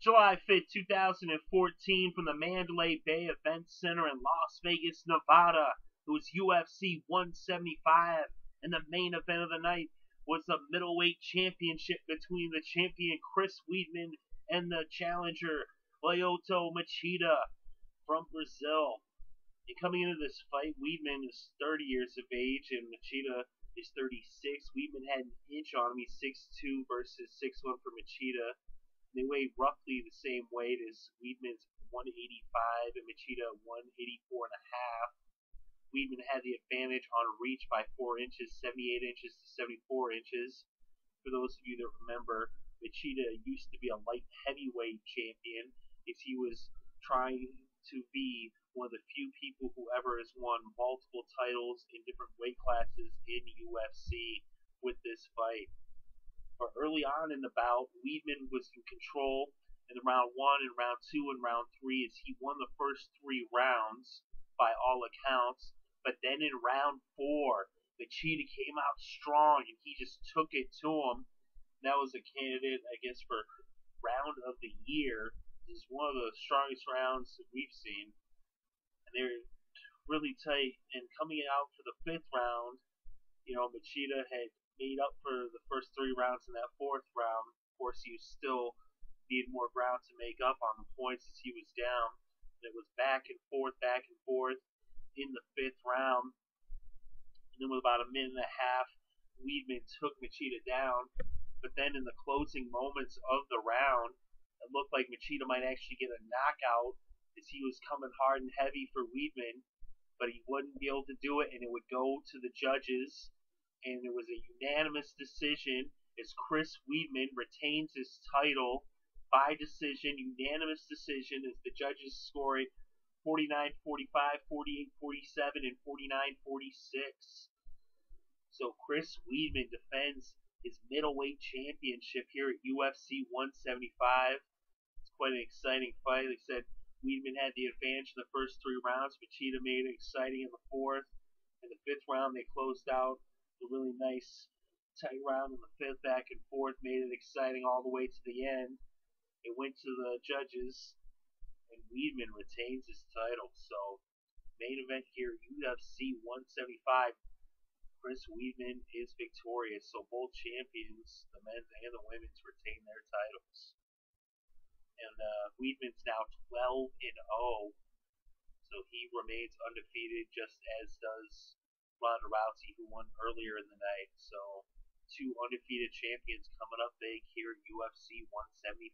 July 5th, 2014, from the Mandalay Bay Event Center in Las Vegas, Nevada. It was UFC 175, and the main event of the night was the Middleweight Championship between the champion Chris Weidman and the challenger Lyoto Machida from Brazil. And coming into this fight, Weidman is 30 years of age, and Machida is 36. Weidman had an inch on him. He's 6'2 versus 6'1 for Machida. They weigh roughly the same weight as Weidman's 185 and Machida 184 and a half. Weidman had the advantage on reach by 4 inches, 78 inches to 74 inches. For those of you that remember, Machida used to be a light heavyweight champion, as he was trying to be one of the few people who ever has won multiple titles in different weight classes in UFC with this fight. But early on in the bout, Weidman was in control in round 1 and round 2 and round 3 as he won the first 3 rounds by all accounts. But then in round 4, Machida came out strong and he just took it to him. That was a candidate, I guess, for round of the year. This is one of the strongest rounds that we've seen. And they're really tight. And coming out for the 5th round, Machida had made up for the first 3 rounds in that 4th round. Of course, he still needed more ground to make up on the points as he was down. And it was back and forth in the 5th round. And then with about a minute and a half, Weidman took Machida down. But then in the closing moments of the round, it looked like Machida might actually get a knockout as he was coming hard and heavy for Weidman. But he wouldn't be able to do it, and it would go to the judges. And it was a unanimous decision as Chris Weidman retains his title by decision, unanimous decision, as the judges score it 49-45, 48-47, and 49-46. So Chris Weidman defends his middleweight championship here at UFC 175. It's quite an exciting fight. Like I said, Weidman had the advantage in the first 3 rounds. Machida made it exciting in the 4th. In the 5th round, they closed out a really nice tight round in the 5th, back and forth, made it exciting all the way to the end. It went to the judges, and Weidman retains his title. So, main event here, UFC 175. Chris Weidman is victorious. So both champions, the men's and the women's, retain their titles. And Weidman's now 12-0. So he remains undefeated, just as does Ronda Rousey, who won earlier in the night. So 2 undefeated champions coming up big here at UFC 175.